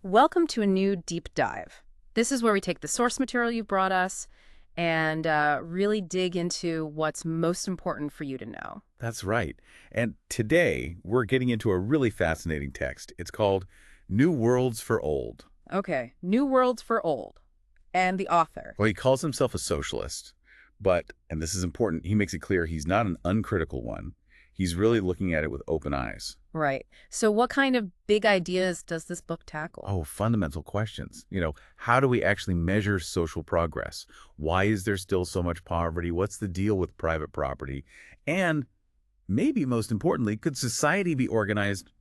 Welcome to a new deep dive. This is where we take the source material you've brought us and really dig into what's most important for you to know. That's right. And today, we're getting into a really fascinating text. It's called New Worlds for Old. Okay, New Worlds for Old. And the author. Well, he calls himself a socialist, but, and this is important, he makes it clear he's not an uncritical one. He's really looking at it with open eyes. Right. So what kind of big ideas does this book tackle? Oh, fundamental questions. How do we actually measure social progress? Why is there still so much poverty? What's the deal with private property? And maybe most importantly, could society be organized,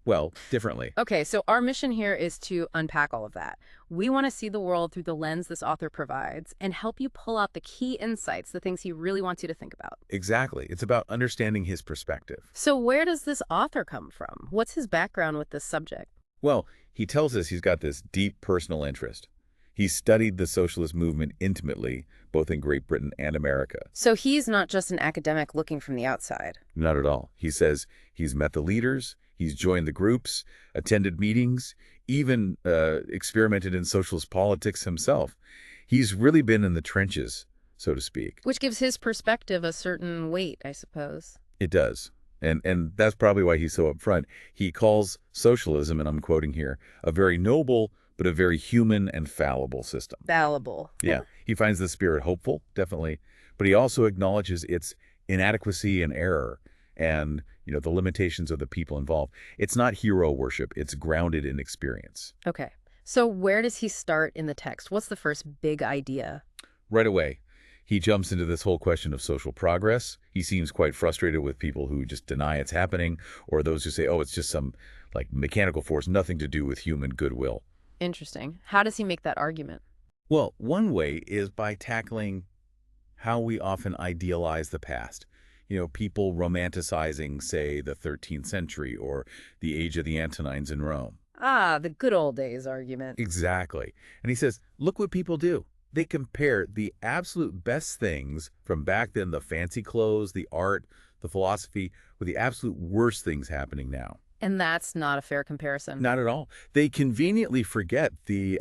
well, differently? Okay, so our mission here is to unpack all of that. We want to see the world through the lens this author provides and help you pull out the key insights, the things he really wants you to think about. Exactly. It's about understanding his perspective. So where does this author come from? What's his background with this subject? Well, he tells us he's got this deep personal interest. He's studied the socialist movement intimately, both in Great Britain and America. So he's not just an academic looking from the outside. Not at all. He says he's met the leaders, he's joined the groups, attended meetings, even experimented in socialist politics himself. He's really been in the trenches, so to speak. Which gives his perspective a certain weight, I suppose. It does. And that's probably why he's so upfront. He calls socialism, and I'm quoting here, a very noble but a very human and fallible system. Fallible. Yeah, he finds the spirit hopeful, definitely, but he also acknowledges its inadequacy and error and, the limitations of the people involved. It's not hero worship. It's grounded in experience. Okay. So where does he start in the text? What's the first big idea? Right away, he jumps into this whole question of social progress. He seems quite frustrated with people who just deny it's happening, or those who say, oh, it's just some like mechanical force, nothing to do with human goodwill. Interesting. How does he make that argument? Well, one way is by tackling how we often idealize the past. People romanticizing, say, the 13th century or the age of the Antonines in Rome. Ah, the good old days argument. Exactly. And he says, look what people do. They compare the absolute best things from back then, the fancy clothes, the art, the philosophy, with the absolute worst things happening now. And that's not a fair comparison. Not at all. They conveniently forget the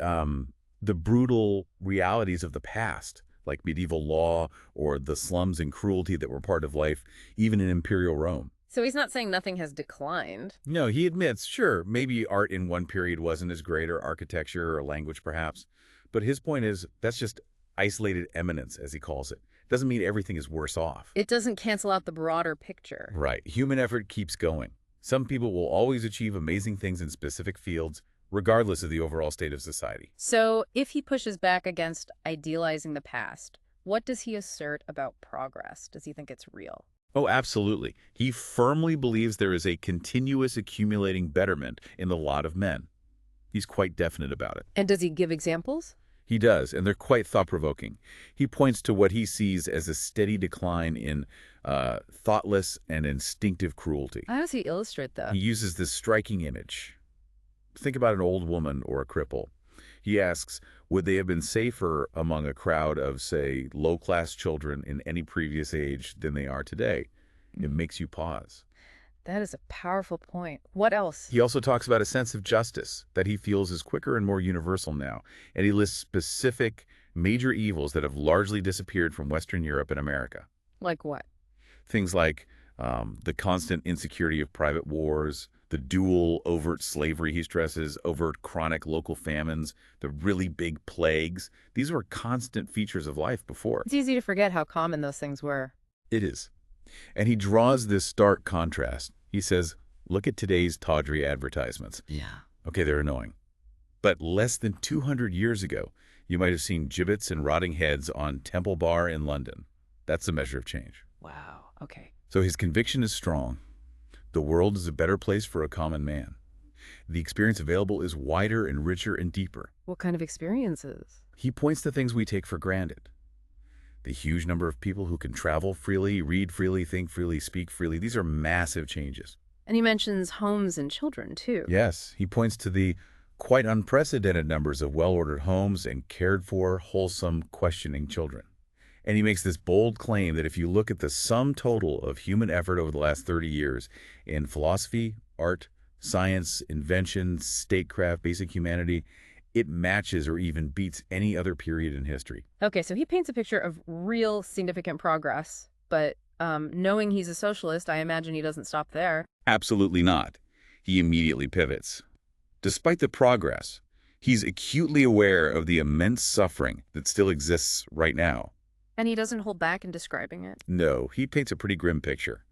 brutal realities of the past, like medieval law or the slums and cruelty that were part of life, even in imperial Rome. So he's not saying nothing has declined. No, he admits, sure, maybe art in one period wasn't as great, or architecture or language perhaps. But his point is that's just isolated eminence, as he calls it. Doesn't mean everything is worse off. It doesn't cancel out the broader picture. Right. Human effort keeps going. Some people will always achieve amazing things in specific fields, regardless of the overall state of society. So if he pushes back against idealizing the past, what does he assert about progress? Does he think it's real? Oh, absolutely. He firmly believes there is a continuous accumulating betterment in the lot of men. He's quite definite about it. And does he give examples? He does, and they're quite thought-provoking. He points to what he sees as a steady decline in thoughtless and instinctive cruelty. How does he illustrate that? He uses this striking image. Think about an old woman or a cripple. He asks, would they have been safer among a crowd of, say, low-class children in any previous age than they are today? It makes you pause. That is a powerful point. What else? He also talks about a sense of justice that he feels is quicker and more universal now, and he lists specific major evils that have largely disappeared from Western Europe and America. Like what? Things like the constant insecurity of private wars, the dual overt slavery he stresses, overt chronic local famines, the really big plagues. These were constant features of life before. It's easy to forget how common those things were. It is. And he draws this stark contrast. He says, look at today's tawdry advertisements. Yeah. Okay, they're annoying. But less than 200 years ago, you might have seen gibbets and rotting heads on Temple Bar in London. That's a measure of change. Wow. Okay. So his conviction is strong. The world is a better place for a common man. The experience available is wider and richer and deeper. What kind of experiences? He points to things we take for granted. The huge number of people who can travel freely, read freely, think freely, speak freely. These are massive changes. And he mentions homes and children, too. Yes, he points to the quite unprecedented numbers of well-ordered homes and cared-for, wholesome, questioning children. And he makes this bold claim that if you look at the sum total of human effort over the last 30 years in philosophy, art, Science, invention, statecraft, basic humanity, it matches or even beats any other period in history. Okay, so he paints a picture of real significant progress, but knowing he's a socialist, I imagine he doesn't stop there. Absolutely not. He immediately pivots. Despite the progress, he's acutely aware of the immense suffering that still exists right now. And he doesn't hold back in describing it. No, he paints a pretty grim picture.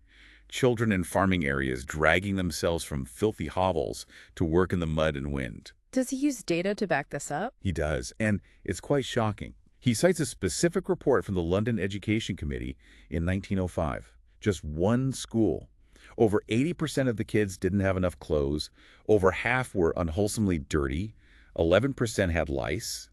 Children in farming areas dragging themselves from filthy hovels to work in the mud and wind. Does he use data to back this up? He does, and it's quite shocking. He cites a specific report from the London Education Committee in 1905. Just one school. Over 80% of the kids didn't have enough clothes. Over half were unwholesomely dirty. 11% had lice.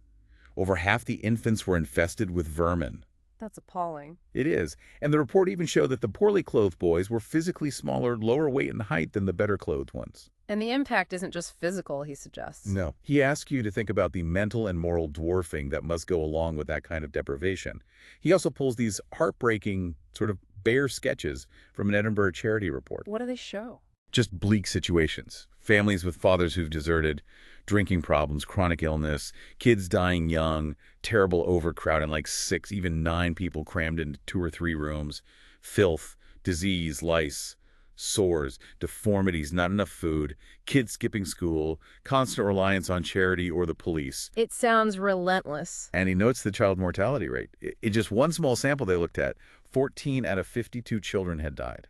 Over half the infants were infested with vermin. That's appalling. It is. And the report even showed that the poorly clothed boys were physically smaller, lower weight and height than the better clothed ones. And the impact isn't just physical, he suggests. No. He asks you to think about the mental and moral dwarfing that must go along with that kind of deprivation. He also pulls these heartbreaking, sort of bare sketches from an Edinburgh charity report. What do they show? Just bleak situations. Families with fathers who've deserted, drinking problems, chronic illness, kids dying young, terrible overcrowding, like 6, even 9 people crammed into 2 or 3 rooms, filth, disease, lice, sores, deformities, not enough food, kids skipping school, constant reliance on charity or the police. It sounds relentless. And he notes the child mortality rate. In just one small sample they looked at, 14 out of 52 children had died.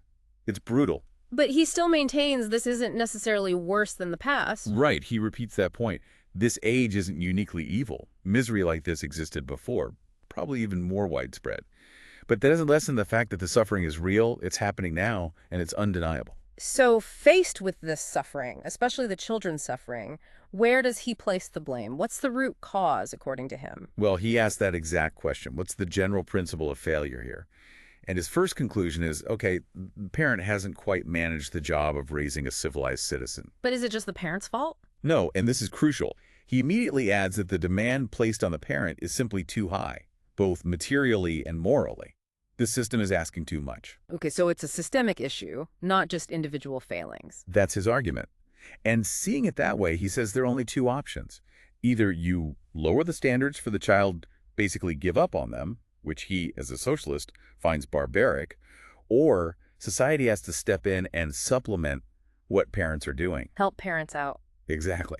It's brutal. But he still maintains this isn't necessarily worse than the past. Right, he repeats that point. This age isn't uniquely evil. Misery like this existed before, probably even more widespread. But that doesn't lessen the fact that the suffering is real, it's happening now, and it's undeniable. So faced with this suffering, especially the children's suffering, where does he place the blame? What's the root cause, according to him? Well, he asked that exact question. What's the general principle of failure here? And his first conclusion is, okay, the parent hasn't quite managed the job of raising a civilized citizen. But is it just the parent's fault? No, and this is crucial. He immediately adds that the demand placed on the parent is simply too high, both materially and morally. This system is asking too much. Okay, so it's a systemic issue, not just individual failings. That's his argument. And seeing it that way, he says there are only 2 options. Either you lower the standards for the child, basically give up on them, which he, as a socialist, finds barbaric, or society has to step in and supplement what parents are doing. Help parents out. Exactly.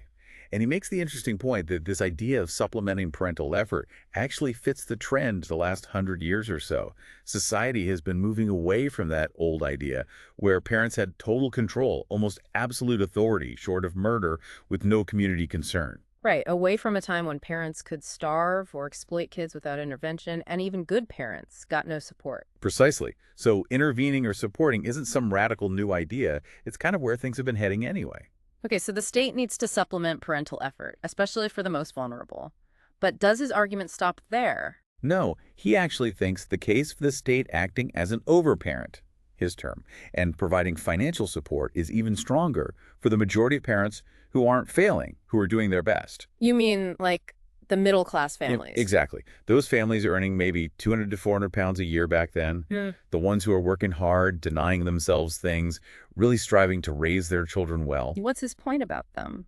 And he makes the interesting point that this idea of supplementing parental effort actually fits the trend the last 100 years or so. Society has been moving away from that old idea where parents had total control, almost absolute authority, short of murder, with no community concern. Right, away from a time when parents could starve or exploit kids without intervention, and even good parents got no support. Precisely. So intervening or supporting isn't some radical new idea. It's kind of where things have been heading anyway. Okay, so the state needs to supplement parental effort, especially for the most vulnerable. But does his argument stop there? No, he actually thinks the case for the state acting as an overparent, his term, and providing financial support is even stronger for the majority of parents who aren't failing, who are doing their best. You mean like the middle-class families? Yeah, exactly. Those families are earning maybe 200 to 400 pounds a year back then. Yeah. The ones who are working hard, denying themselves things, really striving to raise their children well. What's his point about them?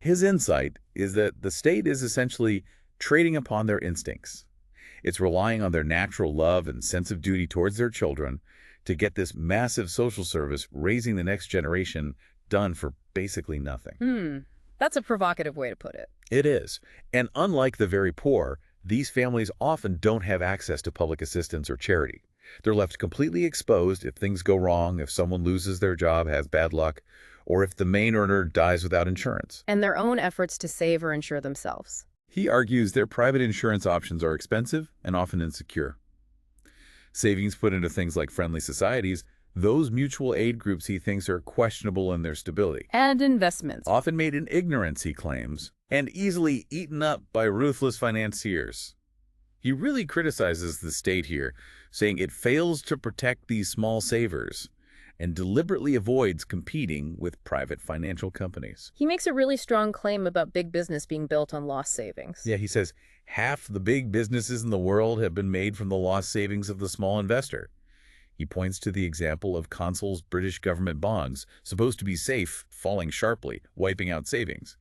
His insight is that the state is essentially trading upon their instincts. It's relying on their natural love and sense of duty towards their children to get this massive social service, raising the next generation, done for basically nothing. That's a provocative way to put it. It is. And unlike the very poor, these families often don't have access to public assistance or charity. They're left completely exposed if things go wrong, if someone loses their job, has bad luck, or if the main earner dies without insurance. And their own efforts to save or insure themselves. He argues their private insurance options are expensive and often insecure. Savings put into things like friendly societies, those mutual aid groups he thinks are questionable in their stability. And investments. Often made in ignorance, he claims, and easily eaten up by ruthless financiers. He really criticizes the state here, saying it fails to protect these small savers and deliberately avoids competing with private financial companies. He makes a really strong claim about big business being built on lost savings. Yeah, he says half the big businesses in the world have been made from the lost savings of the small investor. He points to the example of Consul's British government bonds, supposed to be safe, falling sharply, wiping out savings.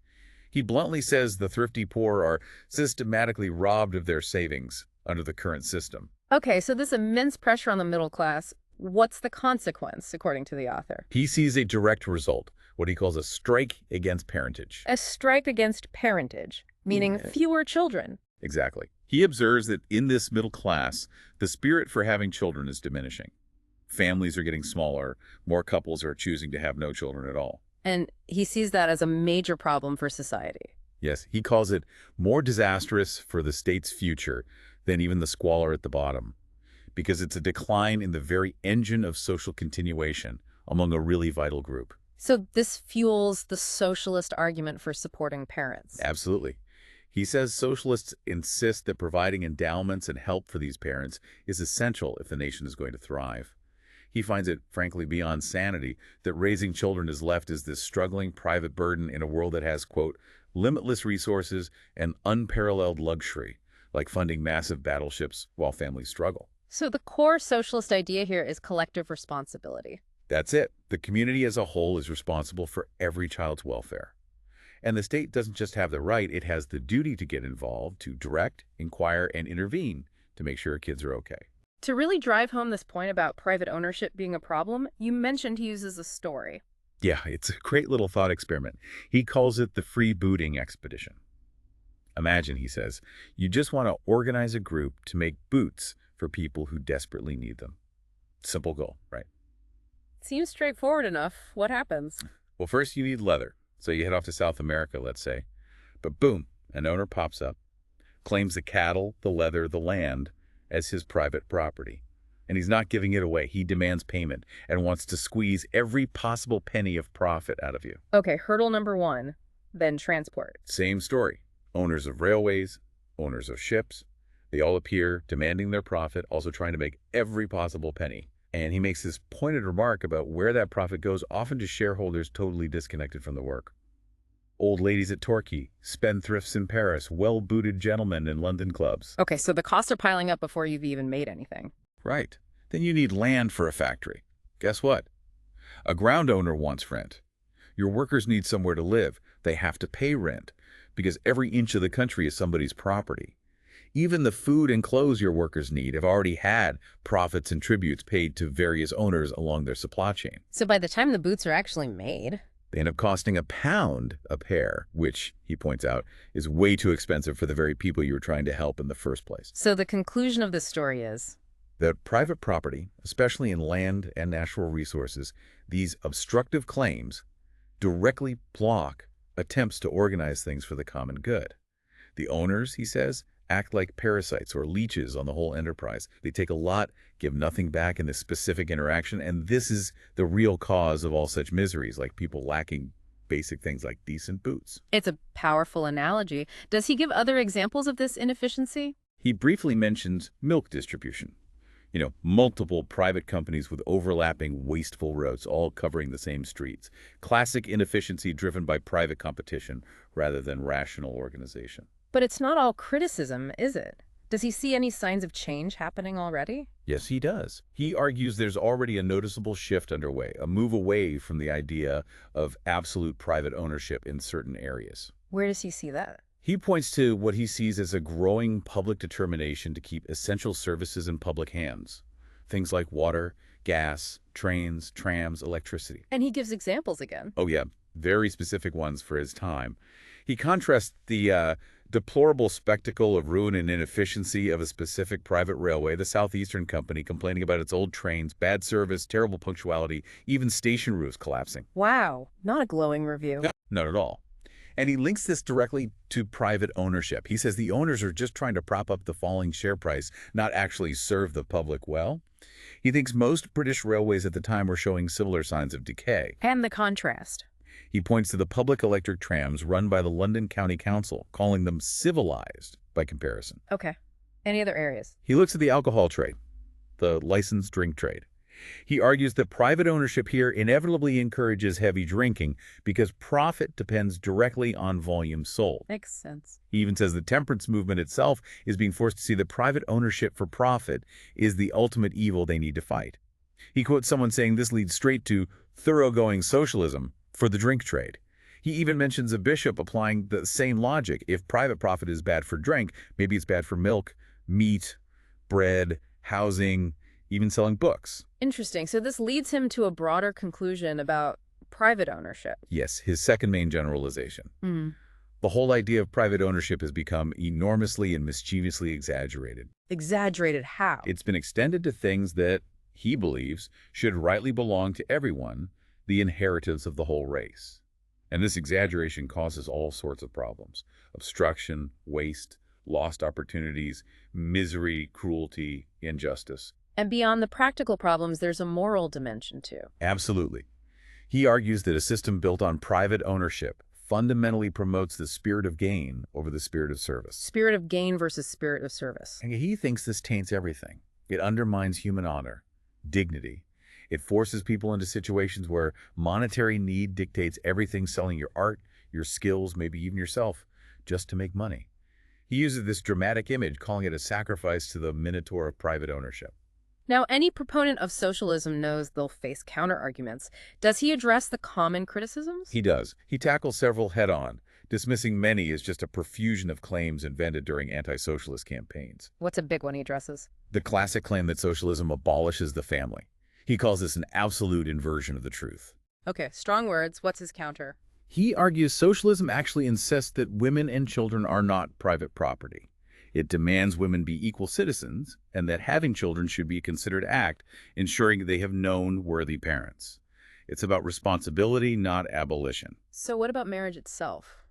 He bluntly says the thrifty poor are systematically robbed of their savings under the current system. Okay, so this immense pressure on the middle class, what's the consequence, according to the author? He sees a direct result, what he calls a strike against parentage. A strike against parentage, meaning fewer children. Exactly. He observes that in this middle class, the spirit for having children is diminishing. Families are getting smaller, more couples are choosing to have no children at all. And he sees that as a major problem for society. Yes, he calls it more disastrous for the state's future than even the squalor at the bottom, because it's a decline in the very engine of social continuation among a really vital group. So this fuels the socialist argument for supporting parents. Absolutely. He says socialists insist that providing endowments and help for these parents is essential if the nation is going to thrive. He finds it, frankly, beyond sanity that raising children is left as this struggling private burden in a world that has, quote, limitless resources and unparalleled luxury, like funding massive battleships while families struggle. So the core socialist idea here is collective responsibility. That's it. The community as a whole is responsible for every child's welfare. And the state doesn't just have the right, it has the duty to get involved, to direct, inquire, and intervene to make sure kids are okay. To really drive home this point about private ownership being a problem, you mentioned he uses a story. Yeah, it's a great little thought experiment. He calls it the free booting expedition. Imagine, he says, you just want to organize a group to make boots for people who desperately need them. Simple goal, right? Seems straightforward enough. What happens? Well, first you need leather. So you head off to South America, let's say. But boom, an owner pops up, claims the cattle, the leather, the land as his private property. And he's not giving it away. He demands payment and wants to squeeze every possible penny of profit out of you. Okay, hurdle number one, then transport. Same story. Owners of railways, owners of ships, they all appear demanding their profit, also trying to make every possible penny. And he makes this pointed remark about where that profit goes, often to shareholders totally disconnected from the work. Old ladies at Torquay, spendthrifts in Paris, well-booted gentlemen in London clubs. Okay, so the costs are piling up before you've even made anything. Right. Then you need land for a factory. Guess what? A ground owner wants rent. Your workers need somewhere to live. They have to pay rent because every inch of the country is somebody's property. Even the food and clothes your workers need have already had profits and tributes paid to various owners along their supply chain. So by the time the boots are actually made, they end up costing £1 a pair, which, he points out, is way too expensive for the very people you were trying to help in the first place. So the conclusion of this story is that private property, especially in land and natural resources, these obstructive claims directly block attempts to organize things for the common good. The owners, he says, act like parasites or leeches on the whole enterprise. They take a lot, give nothing back in this specific interaction, and this is the real cause of all such miseries, like people lacking basic things like decent boots. It's a powerful analogy. Does he give other examples of this inefficiency? He briefly mentions milk distribution. Multiple private companies with overlapping wasteful routes, all covering the same streets. Classic inefficiency driven by private competition rather than rational organization. But it's not all criticism, is it? Does he see any signs of change happening already? Yes, he does. He argues there's already a noticeable shift underway, a move away from the idea of absolute private ownership in certain areas. Where does he see that? He points to what he sees as a growing public determination to keep essential services in public hands. Things like water, gas, trains, trams, electricity. And he gives examples again. Oh yeah, very specific ones for his time. He contrasts the deplorable spectacle of ruin and inefficiency of a specific private railway, the Southeastern Company, complaining about its old trains, bad service, terrible punctuality, even station roofs collapsing. Wow, not a glowing review. No, not at all. And he links this directly to private ownership. He says the owners are just trying to prop up the falling share price, not actually serve the public well. He thinks most British railways at the time were showing similar signs of decay. And the contrast. He points to the public electric trams run by the London County Council, calling them civilized by comparison. Okay. Any other areas? He looks at the alcohol trade, the licensed drink trade. He argues that private ownership here inevitably encourages heavy drinking because profit depends directly on volume sold. Makes sense. He even says the temperance movement itself is being forced to see that private ownership for profit is the ultimate evil they need to fight. He quotes someone saying this leads straight to thoroughgoing socialism for the drink trade. He even mentions a bishop applying the same logic. If private profit is bad for drink, maybe it's bad for milk, meat, bread, housing, even selling books. Interesting. So this leads him to a broader conclusion about private ownership. Yes, his second main generalization. Hmm. The whole idea of private ownership has become enormously and mischievously exaggerated. Exaggerated how? It's been extended to things that, he believes, should rightly belong to everyone, the inheritance of the whole race. And this exaggeration causes all sorts of problems: obstruction, waste, lost opportunities, misery, cruelty, injustice. And beyond the practical problems, there's a moral dimension too. Absolutely. He argues that a system built on private ownership fundamentally promotes the spirit of gain over the spirit of service. Spirit of gain versus spirit of service. And he thinks this taints everything. It undermines human honor, dignity. It forces people into situations where monetary need dictates everything, selling your art, your skills, maybe even yourself, just to make money. He uses this dramatic image, calling it a sacrifice to the minotaur of private ownership. Now, any proponent of socialism knows they'll face counter-arguments. Does he address the common criticisms? He does. He tackles several head-on, dismissing many as just a profusion of claims invented during anti-socialist campaigns. What's a big one he addresses? The classic claim that socialism abolishes the family. He calls this an absolute inversion of the truth. Okay, strong words. What's his counter? He argues socialism actually insists that women and children are not private property. It demands women be equal citizens, and that having children should be a considered act, ensuring they have known worthy parents. It's about responsibility, not abolition. So what about marriage itself?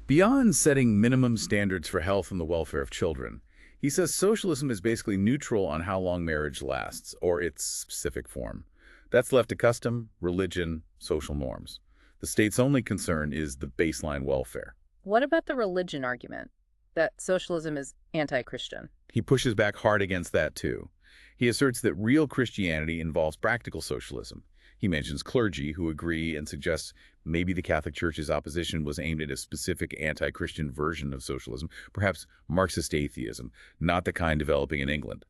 Beyond setting minimum standards for health and the welfare of children, he says socialism is basically neutral on how long marriage lasts, or its specific form. That's left to custom, religion, social norms. The state's only concern is the baseline welfare. What about the religion argument? That socialism is anti-Christian. He pushes back hard against that, too. He asserts that real Christianity involves practical socialism. He mentions clergy who agree and suggests maybe the Catholic Church's opposition was aimed at a specific anti-Christian version of socialism, perhaps Marxist atheism, not the kind developing in England.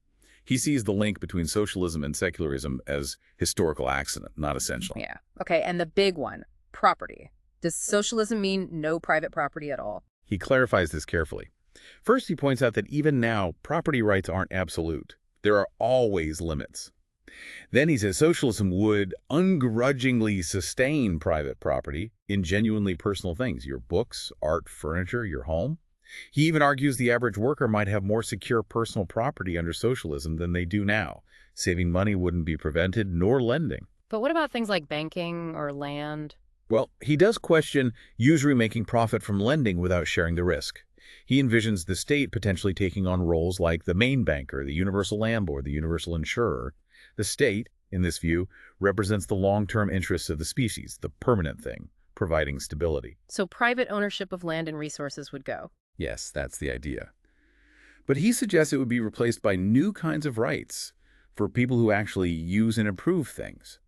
He sees the link between socialism and secularism as historical accident, not essential. Yeah. Okay, and the big one, property. Does socialism mean no private property at all? He clarifies this carefully. First, he points out that even now, property rights aren't absolute. There are always limits. Then he says socialism would ungrudgingly sustain private property in genuinely personal things: your books, art, furniture, your home. He even argues the average worker might have more secure personal property under socialism than they do now. Saving money wouldn't be prevented, nor lending. But what about things like banking or land? Well, he does question usury making profit from lending without sharing the risk. He envisions the state potentially taking on roles like the main banker, the universal landlord, the universal insurer. The state, in this view, represents the long-term interests of the species, the permanent thing, providing stability. So private ownership of land and resources would go. Yes, that's the idea. But he suggests it would be replaced by new kinds of rights for people who actually use and improve things.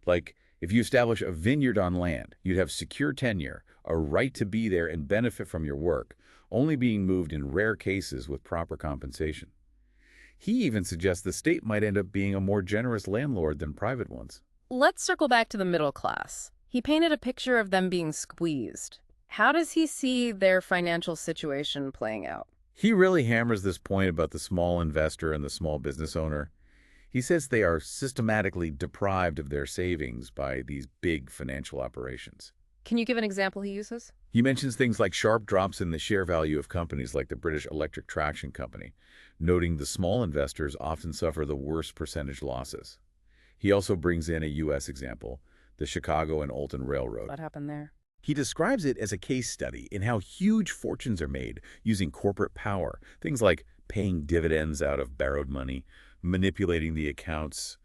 Like, if you establish a vineyard on land, you'd have secure tenure, a right to be there and benefit from your work, only being moved in rare cases with proper compensation. He even suggests the state might end up being a more generous landlord than private ones. Let's circle back to the middle class. He painted a picture of them being squeezed. How does he see their financial situation playing out? He really hammers this point about the small investor and the small business owner. He says they are systematically deprived of their savings by these big financial operations. Can you give an example he uses? He mentions things like sharp drops in the share value of companies like the British Electric Traction Company, noting the small investors often suffer the worst percentage losses. He also brings in a U.S. example, the Chicago and Alton Railroad. What happened there? He describes it as a case study in how huge fortunes are made using corporate power, things like paying dividends out of borrowed money, manipulating the accounts,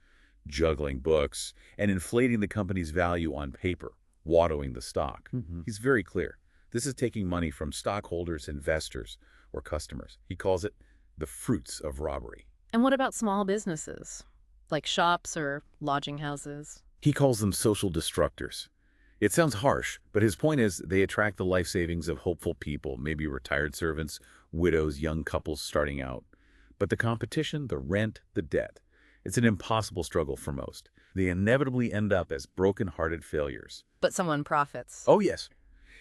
juggling books, and inflating the company's value on paper, waddling the stock. He's very clear. This is taking money from stockholders, investors, or customers. He calls it the fruits of robbery. And what about small businesses, like shops or lodging houses? He calls them social destructors. It sounds harsh, but his point is they attract the life savings of hopeful people, maybe retired servants, widows, young couples starting out. But the competition, the rent, the debt, It's an impossible struggle for most. They inevitably end up as broken-hearted failures. But someone profits. Oh, yes.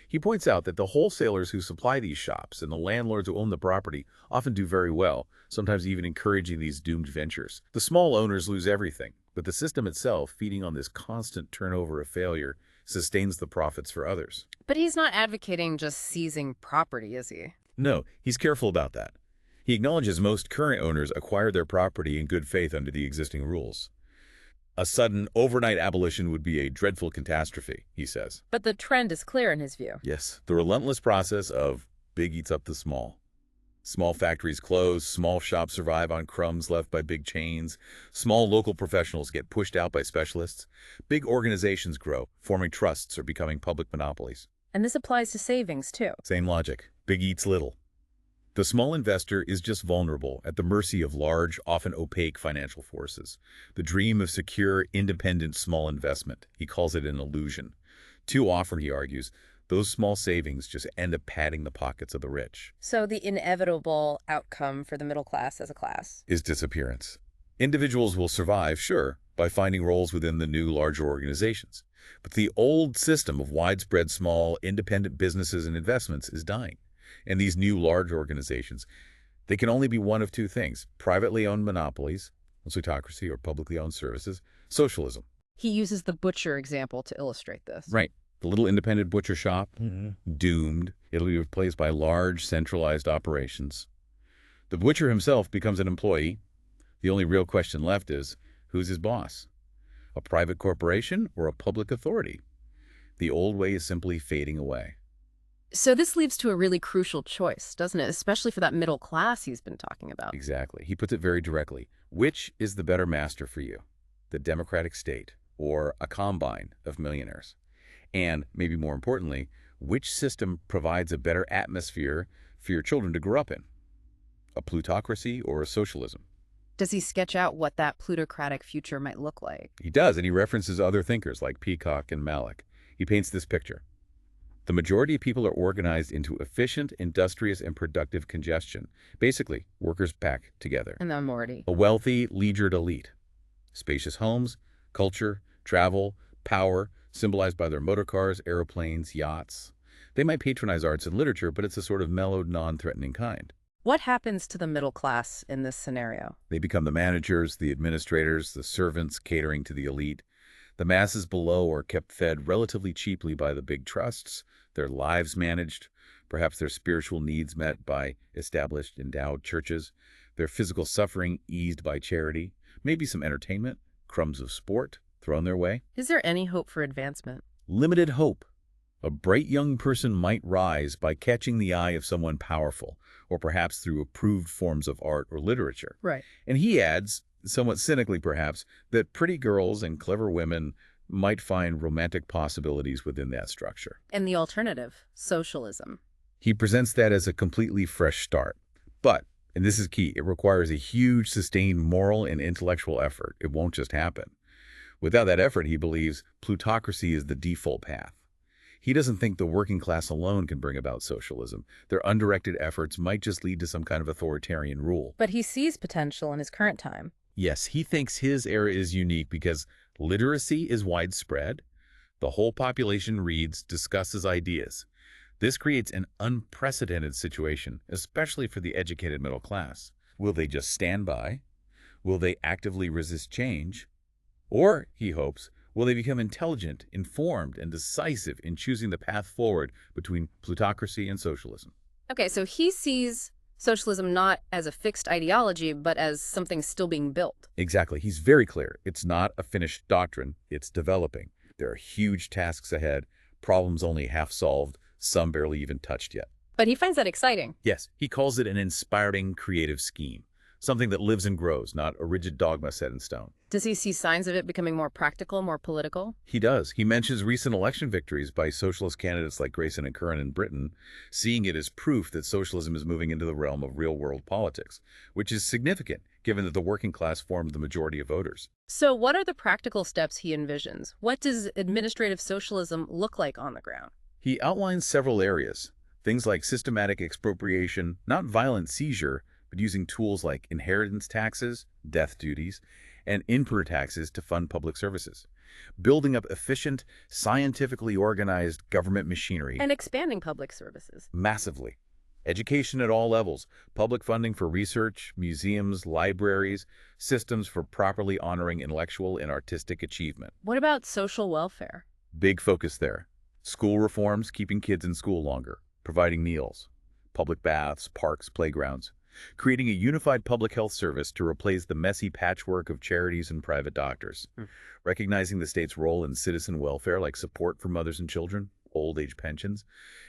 He points out that the wholesalers who supply these shops and the landlords who own the property often do very well, sometimes even encouraging these doomed ventures. The small owners lose everything, but the system itself, feeding on this constant turnover of failure, sustains the profits for others. But he's not advocating just seizing property, is he? No, he's careful about that. He acknowledges most current owners acquired their property in good faith under the existing rules. A sudden, overnight abolition would be a dreadful catastrophe, he says. But the trend is clear in his view. Yes, the relentless process of big eats up the small. Small factories close, small shops survive on crumbs left by big chains, small local professionals get pushed out by specialists, big organizations grow, forming trusts or becoming public monopolies. And this applies to savings, too. Same logic. Big eats little. The small investor is just vulnerable, at the mercy of large, often opaque financial forces. The dream of secure, independent small investment. He calls it an illusion. Too often, he argues, those small savings just end up padding the pockets of the rich. So the inevitable outcome for the middle class as a class is disappearance. Individuals will survive, sure, by finding roles within the new, larger organizations. But the old system of widespread small, independent businesses and investments is dying. And these new large organizations, they can only be one of two things: privately owned monopolies, plutocracy, or publicly owned services, socialism. He uses the butcher example to illustrate this. Right. The little independent butcher shop, doomed. It'll be replaced by large, centralized operations. The butcher himself becomes an employee. The only real question left is, who's his boss? A private corporation or a public authority? The old way is simply fading away. So this leads to a really crucial choice, doesn't it? Especially for that middle class he's been talking about. Exactly. He puts it very directly. Which is the better master for you? The democratic state or a combine of millionaires? And, maybe more importantly, which system provides a better atmosphere for your children to grow up in? A plutocracy or a socialism? Does he sketch out what that plutocratic future might look like? He does, and he references other thinkers like Peacock and Malik. He paints this picture. The majority of people are organized into efficient, industrious, and productive congestion. Basically, workers pack together. And the minority. A wealthy, leisured elite. Spacious homes, culture, travel, power, symbolized by their motor cars, aeroplanes, yachts. They might patronize arts and literature, but it's a sort of mellowed, non-threatening kind. What happens to the middle class in this scenario? They become the managers, the administrators, the servants catering to the elite. The masses below are kept fed relatively cheaply by the big trusts, their lives managed, perhaps their spiritual needs met by established, endowed churches, their physical suffering eased by charity, maybe some entertainment, crumbs of sport thrown their way. Is there any hope for advancement? Limited hope. A bright young person might rise by catching the eye of someone powerful, or perhaps through approved forms of art or literature. Right. And he adds, somewhat cynically perhaps, that pretty girls and clever women might find romantic possibilities within that structure. And the alternative, socialism. He presents that as a completely fresh start. But, and this is key, it requires a huge, sustained moral and intellectual effort. It won't just happen. Without that effort, he believes, plutocracy is the default path. He doesn't think the working class alone can bring about socialism. Their undirected efforts might just lead to some kind of authoritarian rule. But he sees potential in his current time. Yes, he thinks his era is unique because literacy is widespread. The whole population reads, discusses ideas. This creates an unprecedented situation, especially for the educated middle class. Will they just stand by? Will they actively resist change? Or, he hopes, will they become intelligent, informed, and decisive in choosing the path forward between plutocracy and socialism? Okay, so he sees socialism not as a fixed ideology, but as something still being built. Exactly. He's very clear. It's not a finished doctrine. It's developing. There are huge tasks ahead, problems only half solved, some barely even touched yet. But he finds that exciting. Yes, he calls it an inspiring creative scheme, something that lives and grows, not a rigid dogma set in stone. Does he see signs of it becoming more practical, more political? He does. He mentions recent election victories by socialist candidates like Grayson and Curran in Britain, seeing it as proof that socialism is moving into the realm of real-world politics, which is significant given that the working class formed the majority of voters. So what are the practical steps he envisions? What does administrative socialism look like on the ground? He outlines several areas, things like systematic expropriation, not violent seizure, but using tools like inheritance taxes, death duties, and input taxes to fund public services, building up efficient, scientifically organized government machinery And expanding public services. massively. Education at all levels, public funding for research, museums, libraries, systems for properly honoring intellectual and artistic achievement. What about social welfare? Big focus there. School reforms, keeping kids in school longer, providing meals, public baths, parks, playgrounds, creating a unified public health service to replace the messy patchwork of charities and private doctors, recognizing the state's role in citizen welfare like support for mothers and children, old age pensions,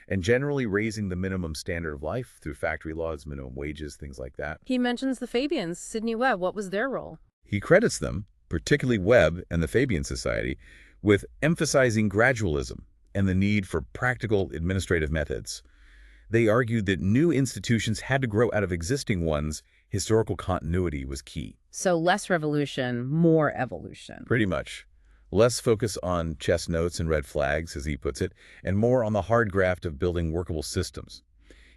and generally raising the minimum standard of life through factory laws, minimum wages, things like that. He mentions the Fabians, Sidney Webb. What was their role? He credits them, particularly Webb and the Fabian Society, with emphasizing gradualism and the need for practical administrative methods. They argued that new institutions had to grow out of existing ones. Historical continuity was key. So less revolution, more evolution. Pretty much. Less focus on chess notes and red flags, as he puts it, and more on the hard graft of building workable systems.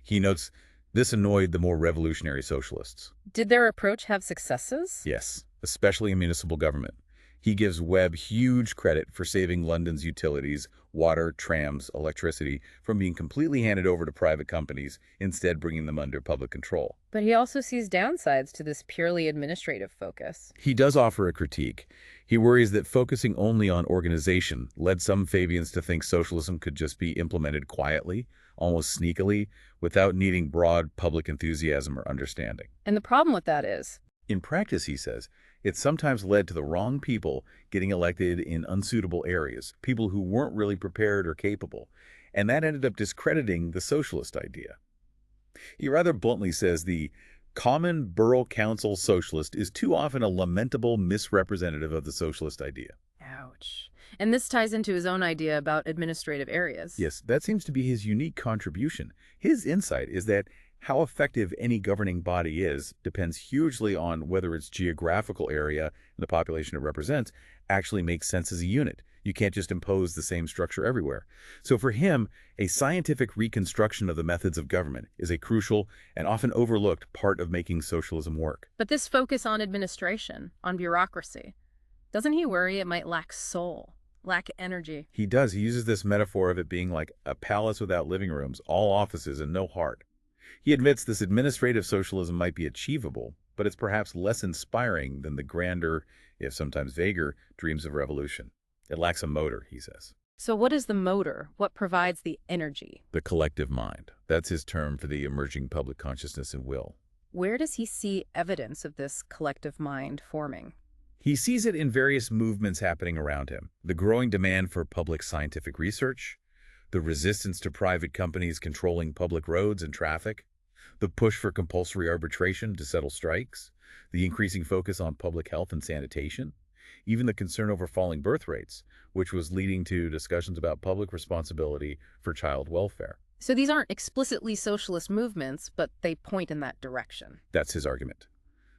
He notes this annoyed the more revolutionary socialists. Did their approach have successes? Yes, especially in municipal government. He gives Webb huge credit for saving London's utilities, water, trams, electricity, from being completely handed over to private companies, instead bringing them under public control. But he also sees downsides to this purely administrative focus. He does offer a critique. He worries that focusing only on organization led some Fabians to think socialism could just be implemented quietly, almost sneakily, without needing broad public enthusiasm or understanding. And the problem with that is, In practice, he says, it sometimes led to the wrong people getting elected in unsuitable areas, people who weren't really prepared or capable, and that ended up discrediting the socialist idea. He rather bluntly says the common borough council socialist is too often a lamentable misrepresentative of the socialist idea. ouch. And this ties into his own idea about administrative areas. Yes, that seems to be his unique contribution. His insight is that how effective any governing body is depends hugely on whether its geographical area and the population it represents actually makes sense as a unit. You can't just impose the same structure everywhere. So for him, a scientific reconstruction of the methods of government is a crucial and often overlooked part of making socialism work. But this focus on administration, on bureaucracy, doesn't he worry it might lack soul, lack energy? He does. He uses this metaphor of it being like a palace without living rooms, all offices and no heart. He admits this administrative socialism might be achievable, but it's perhaps less inspiring than the grander, if sometimes vaguer, dreams of revolution. It lacks a motor, he says. So what is the motor? What provides the energy? The collective mind. That's his term for the emerging public consciousness and will. Where does he see evidence of this collective mind forming? He sees it in various movements happening around him. The growing demand for public scientific research, the resistance to private companies controlling public roads and traffic, the push for compulsory arbitration to settle strikes, the increasing focus on public health and sanitation, even the concern over falling birth rates, which was leading to discussions about public responsibility for child welfare. So these aren't explicitly socialist movements, but they point in that direction. That's his argument.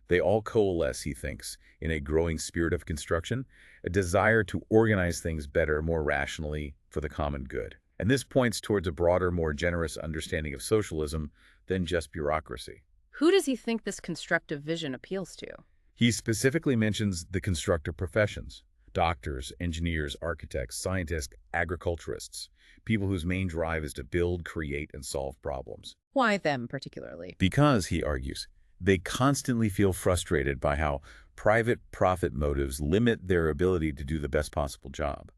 They all coalesce, he thinks, in a growing spirit of construction, a desire to organize things better, more rationally, for the common good. And this points towards a broader, more generous understanding of socialism than just bureaucracy. Who does he think this constructive vision appeals to? He specifically mentions the constructive professions: doctors, engineers, architects, scientists, agriculturists, people whose main drive is to build, create, and solve problems. Why them particularly? Because, he argues, they constantly feel frustrated by how private profit motives limit their ability to do the best possible job.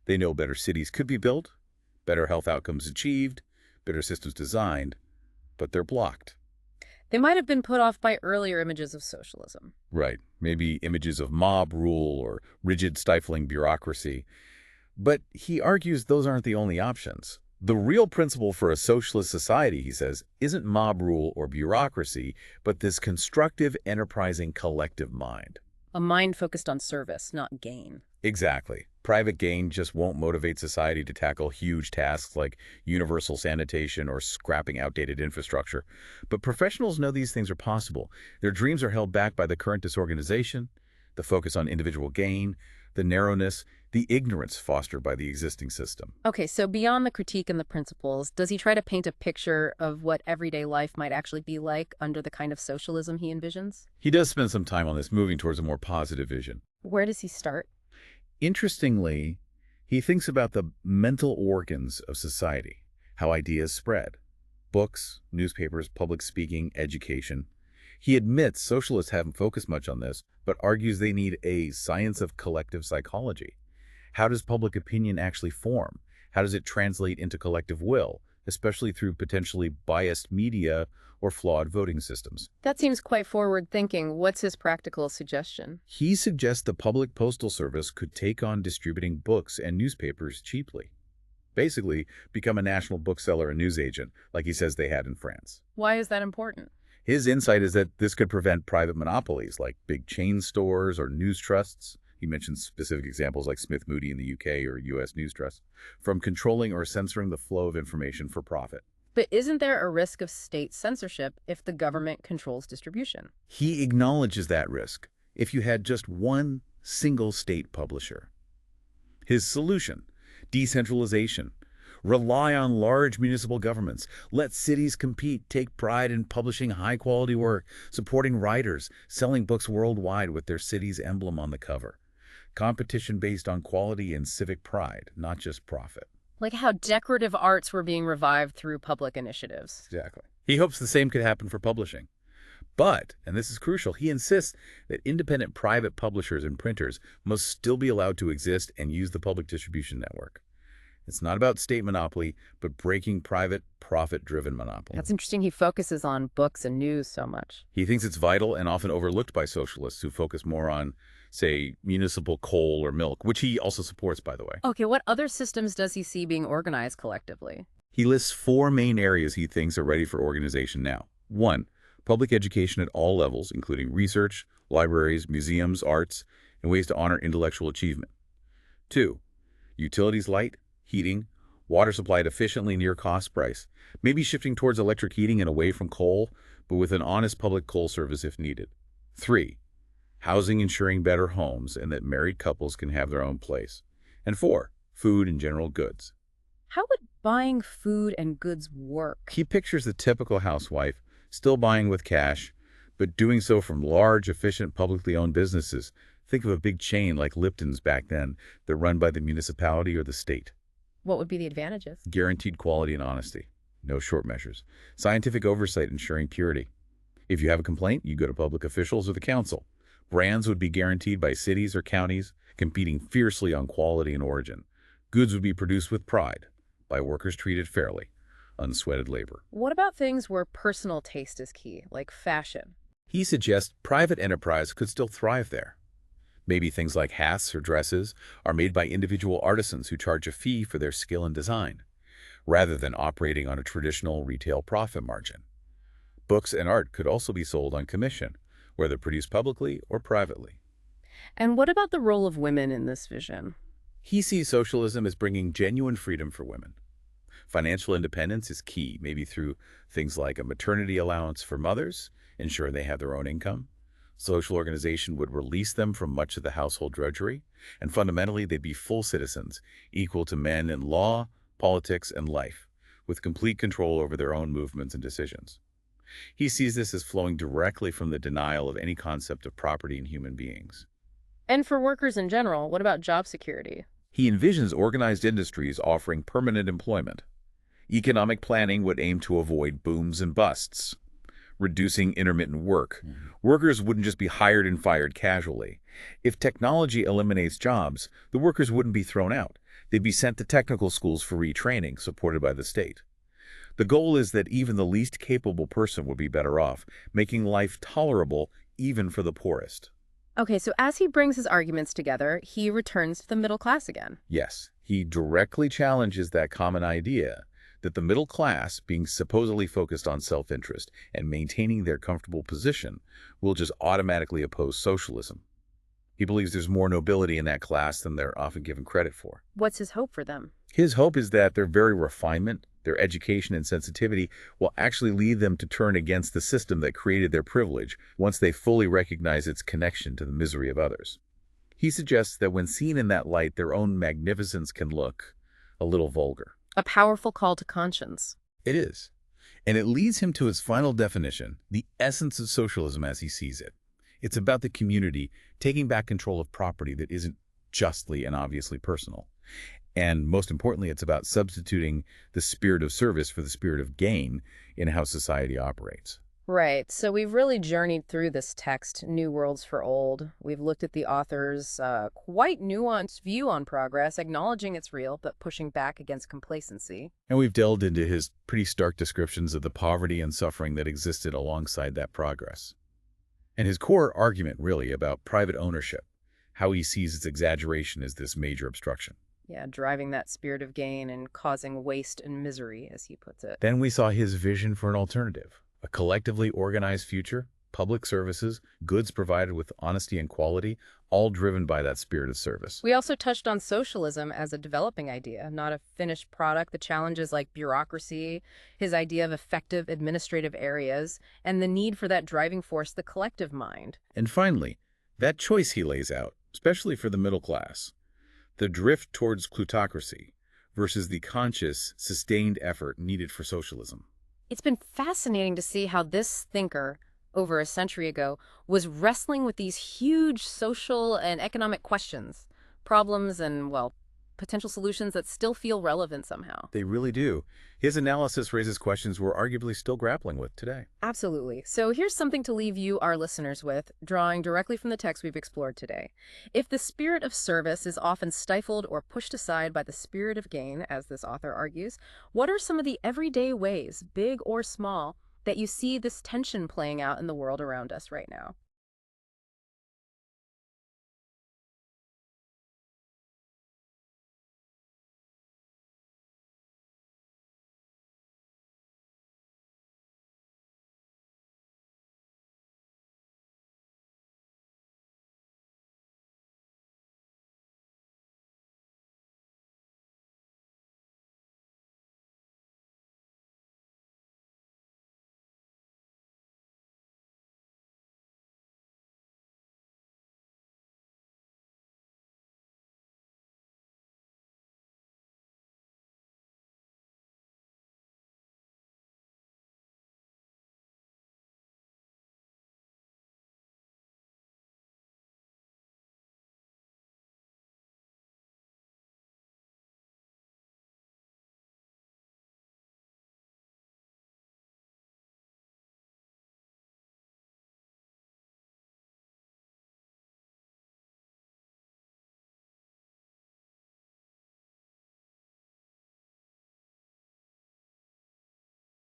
They know better cities could be built, better health outcomes achieved, better systems designed, but they're blocked. They might have been put off by earlier images of socialism. Right. Maybe images of mob rule or rigid, stifling bureaucracy. But he argues those aren't the only options. The real principle for a socialist society, he says, isn't mob rule or bureaucracy, but this constructive, enterprising collective mind. A mind focused on service, not gain. Exactly. Private gain just won't motivate society to tackle huge tasks like universal sanitation or scrapping outdated infrastructure. But professionals know these things are possible. Their dreams are held back by the current disorganization, the focus on individual gain, the narrowness, the ignorance fostered by the existing system. Okay, so beyond the critique and the principles, does he try to paint a picture of what everyday life might actually be like under the kind of socialism he envisions? He does spend some time on this, moving towards a more positive vision. Where does he start? Interestingly, he thinks about the mental organs of society, how ideas spread. Books, newspapers, public speaking, education. He admits socialists haven't focused much on this, but argues they need a science of collective psychology. How does public opinion actually form? How does it translate into collective will, especially through potentially biased media or flawed voting systems? That seems quite forward-thinking. What's his practical suggestion? He suggests the public postal service could take on distributing books and newspapers cheaply. Basically, become a national bookseller and newsagent, like he says they had in France. Why is that important? His insight is that this could prevent private monopolies like big chain stores or news trusts. He mentions specific examples like Smith Moody in the UK or US News Trust, from controlling or censoring the flow of information for profit. But isn't there a risk of state censorship if the government controls distribution? He acknowledges that risk if you had just one single state publisher. His solution: decentralization. Rely on large municipal governments. Let cities compete. Take pride in publishing high-quality work, supporting writers, selling books worldwide with their city's emblem on the cover. Competition based on quality and civic pride, not just profit. Like how decorative arts were being revived through public initiatives. Exactly. He hopes the same could happen for publishing. But, and this is crucial, he insists that independent private publishers and printers must still be allowed to exist and use the public distribution network. It's not about state monopoly, but breaking private, profit-driven monopoly. That's interesting he focuses on books and news so much. He thinks it's vital and often overlooked by socialists who focus more on, say, municipal coal or milk, which he also supports, by the way. Okay, what other systems does he see being organized collectively? He lists 4 main areas he thinks are ready for organization now. 1, public education at all levels, including research, libraries, museums, arts, and ways to honor intellectual achievement. 2, utilities light, heating, water supplied efficiently near cost price, maybe shifting towards electric heating and away from coal, but with an honest public coal service if needed. 3, housing ensuring better homes and that married couples can have their own place. And 4, food and general goods. How would buying food and goods work? He pictures the typical housewife still buying with cash, but doing so from large, efficient, publicly owned businesses. Think of a big chain like Lipton's back then. They're run by the municipality or the state. What would be the advantages? Guaranteed quality and honesty. No short measures. Scientific oversight ensuring purity. If you have a complaint, you go to public officials or the council. Brands would be guaranteed by cities or counties, competing fiercely on quality and origin. Goods would be produced with pride, by workers treated fairly. Unsweated labor. What about things where personal taste is key, like fashion? He suggests private enterprise could still thrive there. Maybe things like hats or dresses are made by individual artisans who charge a fee for their skill and design, rather than operating on a traditional retail profit margin. Books and art could also be sold on commission, whether produced publicly or privately. And what about the role of women in this vision? He sees socialism as bringing genuine freedom for women. Financial independence is key, maybe through things like a maternity allowance for mothers, ensuring they have their own income. Social organization would release them from much of the household drudgery, and fundamentally they'd be full citizens, equal to men in law, politics, and life, with complete control over their own movements and decisions. He sees this as flowing directly from the denial of any concept of property in human beings. And for workers in general, what about job security? He envisions organized industries offering permanent employment. Economic planning would aim to avoid booms and busts, reducing intermittent work. Workers wouldn't just be hired and fired casually. If technology eliminates jobs, the workers wouldn't be thrown out. They'd be sent to technical schools for retraining, supported by the state. The goal is that even the least capable person would be better off, making life tolerable even for the poorest. Okay, so as he brings his arguments together, he returns to the middle class again. Yes, he directly challenges that common idea that the middle class, being supposedly focused on self-interest and maintaining their comfortable position, will just automatically oppose socialism. He believes there's more nobility in that class than they're often given credit for. What's his hope for them? His hope is that their very refinement, their education and sensitivity will actually lead them to turn against the system that created their privilege once they fully recognize its connection to the misery of others. He suggests that when seen in that light, their own magnificence can look a little vulgar. A powerful call to conscience. It is. And it leads him to his final definition, the essence of socialism as he sees it. It's about the community taking back control of property that isn't justly and obviously personal. And most importantly, it's about substituting the spirit of service for the spirit of gain in how society operates. Right. So we've really journeyed through this text, New Worlds for Old. We've looked at the author's quite nuanced view on progress, acknowledging it's real, but pushing back against complacency. And we've delved into his pretty stark descriptions of the poverty and suffering that existed alongside that progress. And his core argument, really, about private ownership, how he sees its exaggeration as this major obstruction. Yeah, driving that spirit of gain and causing waste and misery, as he puts it. Then we saw his vision for an alternative, a collectively organized future, public services, goods provided with honesty and quality, all driven by that spirit of service. We also touched on socialism as a developing idea, not a finished product. The challenges like bureaucracy, his idea of effective administrative areas, and the need for that driving force, the collective mind. And finally, that choice he lays out, especially for the middle class, the drift towards plutocracy versus the conscious, sustained effort needed for socialism. It's been fascinating to see how this thinker, over a century ago, was wrestling with these huge social and economic questions, problems, and, well, potential solutions that still feel relevant somehow. They really do. His analysis raises questions we're arguably still grappling with today. Absolutely. So here's something to leave you, our listeners, with, drawing directly from the text we've explored today. If the spirit of service is often stifled or pushed aside by the spirit of gain, as this author argues, what are some of the everyday ways, big or small, that you see this tension playing out in the world around us right now?